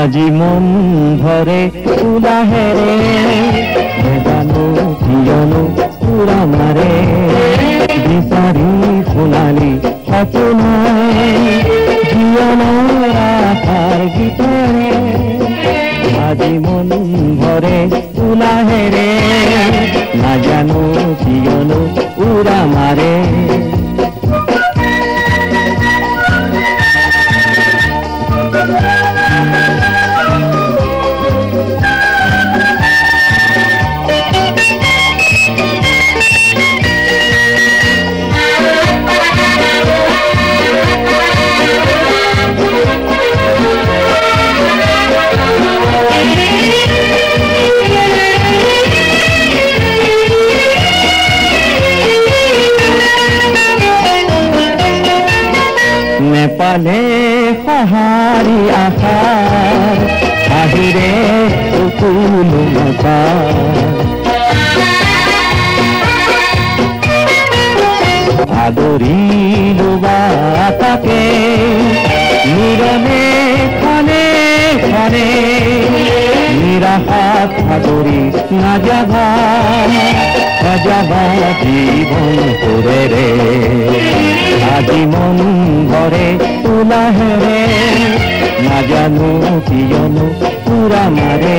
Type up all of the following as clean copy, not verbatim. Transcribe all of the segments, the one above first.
আজি মন ভৰে উলাহেৰে জানো কিয়নো পুৰা মাৰে বিচাৰি সোনালি সপোনাই জীবনৰ আশাৰ গীতেৰে আজি মন ভৰে উলাহেৰে নাজানো কিয়নো উৰা মাৰে নেপালে সহাৰি আশাৰ আহিৰে সকলো আদৰিলো বাটাকে নিৰলে খনে খনে নিৰাশাত সাগৰি নাযাবা সজাবা জীৱন সুৰেৰে আজি মন ভৰে উলাহেৰে নাজানো কিয়নো পুৰা মাৰে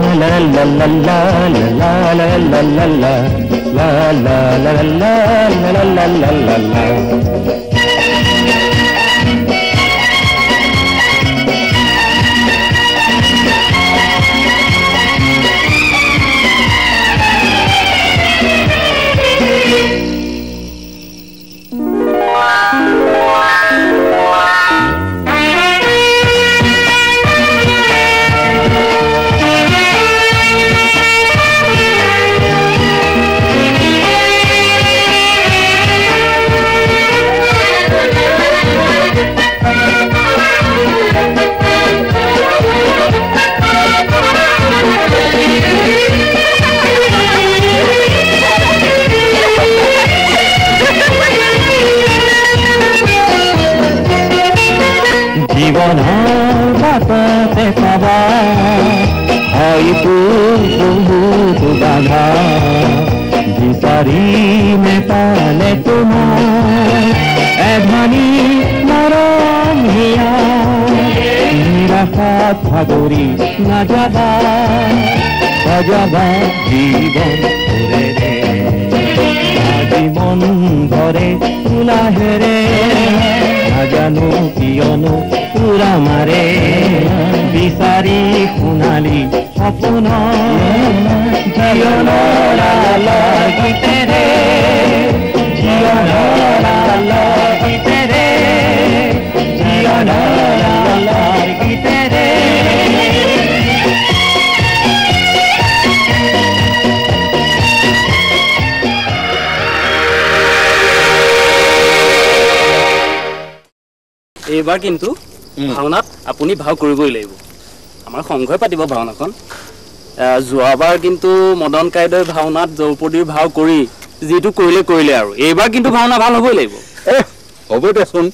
la la la la la la la la la la la la la la la la la জীবনৰ বাটতে পাবা হয়তো বহুতো বাধা বিচাৰি নেপালে তোমাৰ এধানি মৰম হিয়া নিৰাশাত ভাগৰি নাযাবা সজাবা জীৱন সুৰেৰে আজি মন ভৰে উলাহেৰে নাজানো কিয়নো পুৰা মাৰে বিচাৰি সোণালী সপোন জীৱনৰ আলাৰ গীতেৰে জীৱনৰ আলাৰ গীতেৰে জীৱনৰ আলাৰ গীতেৰে এইবাৰ কিন্তু ভাওনাত আপুনি ভাও কৰিবই লাগিব আমাৰ সংঘই পাতিব ভাওনাখন যোৱাবাৰ কিন্তু মদন কাইদৈ ভাওনাত দ্ৰৌপদীৰ ভাও কৰি যেটো কৰিলে আৰু এইবাৰ কিন্তু ভাওনা ভাল হ'বই লাগিব হ'ব দেচোন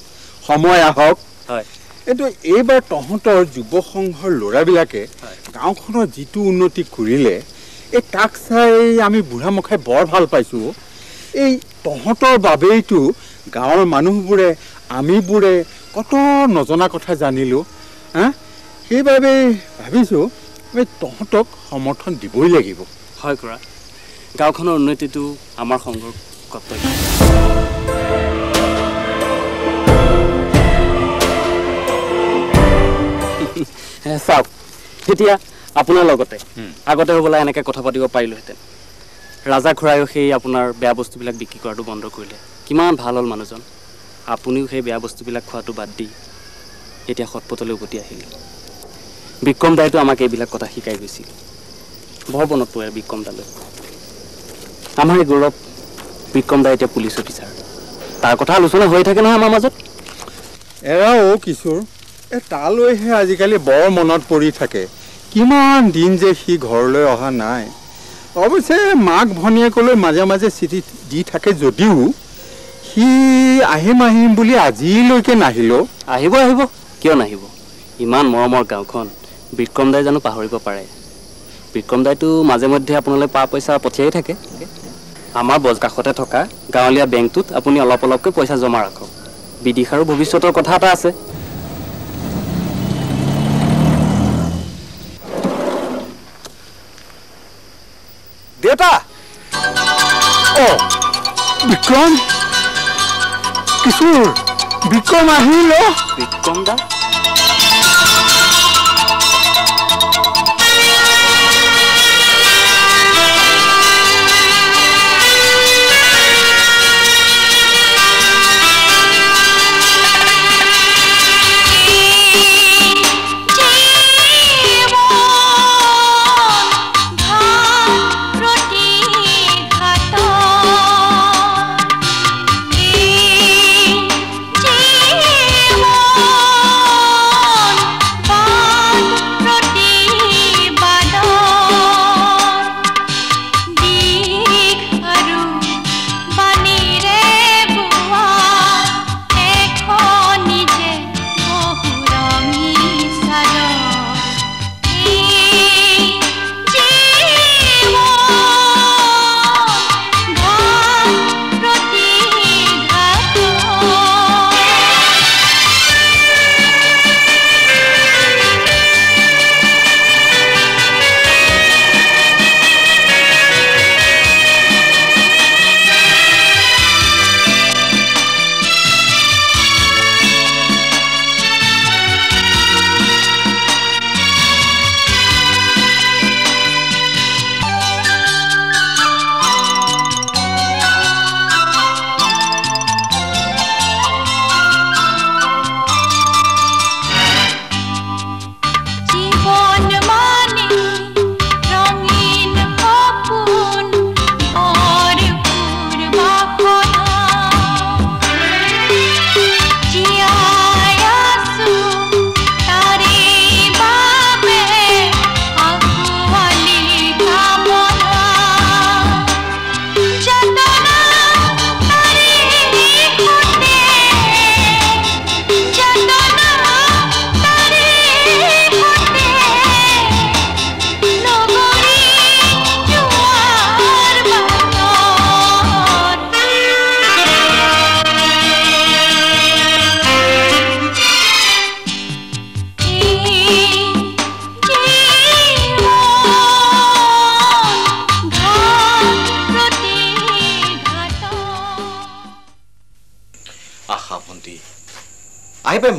সময় আহক হয় এটো এইবাৰ তহঁতৰ যুৱ সংঘৰ ল'ৰাবিলাকে গাঁওখনৰ যেটো উন্নতি কৰিলে এই তাক চাই আমি বুঢ়া মুখাই বৰ ভাল পাইছো এই তহঁতৰ বাবেইটো গাঁৱৰ মানুহবোৰে আমিবোৰে কত নজনা কথা জানিলো হা সেইবাবে ভাবিছো আমি তহঁতক সমৰ্থন দিবই লাগিব হয় কৰা গাঁওখনৰ উন্নতিটো আমাৰ সংঘৰ কৰ্তব্য চাওক এতিয়া আপোনাৰ লগতে আগতে হ'বলা এনেকৈ কথা পাতিব পাৰিলোহেঁতেন ৰাজা খুৰায়ো সেই আপোনাৰ বেয়া বস্তুবিলাক বিক্ৰী কৰাটো বন্ধ কৰিলে কিমান ভাল হ'ল মানুহজন আপুনিও সেই বেয়া বস্তুবিলাক খোৱাটো বাদ দি এতিয়া সৎপথলৈ উভতি আহিলে বিক্ৰম দাইতো আমাক এইবিলাক কথা শিকাই গৈছিল বৰ মনত পৰে বিক্ৰম দালৈ আমাৰ এই গৌৰৱ বিক্ৰম দাই এতিয়া পুলিচ অফিচাৰ তাৰ কথা আলোচনা হৈ থাকে নহয় আমাৰ মাজত এৰা কিশোৰ তালৈহে আজিকালি বৰ মনত পৰি থাকে কিমান দিন যে সি ঘৰলৈ অহা নাই অৱশ্যে মাক ভনীয়েকলৈ মাজে মাজে চিঠি দি থাকে যদিও সি আহিম বুলি আজিলৈকে নাহিল। আহিব কিয় নাহিব? ইমান মৰমৰ গাঁওখন বিক্ৰম দাই জানো পাহৰিব পাৰে? বিক্ৰম দাইতো মাজে মধ্যে আপোনালৈ পা পইচা পঠিয়াই থাকে। আমাৰ বজ কাষতে থকা গাঁৱলীয়া বেংকটোত আপুনি অলপ অলপকৈ পইচা জমা ৰাখক। বিদিশাৰো ভৱিষ্যতৰ কথা এটা আছে। দেউতা! বিক্ৰম! কিশোৰ! বিক্ৰম আহিল! বিক্ৰম দা?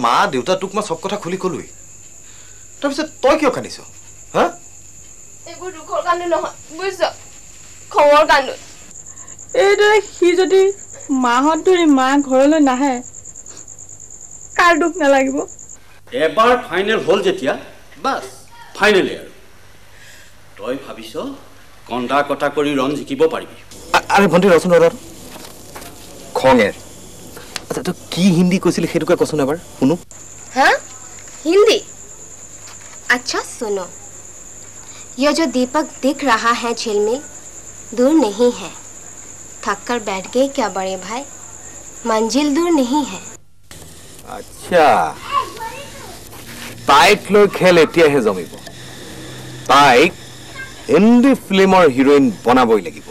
মা দেউতা তোক মই সব কথা খুলি কলোই। তাৰপিছত তই কিয় কান্দিছ? হা? এইবোৰ দুখৰ কান্দো নহয়, বুজিছ? খঙৰ কান্দো। এইদৰে সি যদি মাহত ধৰি মা ঘৰলৈ নাহে কাৰ দুখ নালাগিব? এবাৰ ফাইনেল হ'ল যেতিয়া বাস ফাইনেলি আৰু তই ভাবিছ কন্দা কটা কৰি ৰণ জিকিব পাৰিবি। আৰে ভণ্টি ৰচোন খঙেৰ अच्छा तो की हिंदी কৈছিল হেতুকে কচোন এবাৰ শুনো। हाँ हिंदी? अच्छा सुनो। यह जो दीपक दिख रहा है झिलमिल दूर नहीं है। थक कर बैठ गए क्या बड़े भाई? मंजिल दूर नहीं है। अच्छा ताइक লৈ খেল এতিয়াহে জমিব। তাইক হিন্দি ফিল্মৰ হিৰোইন বনাবই লাগিব।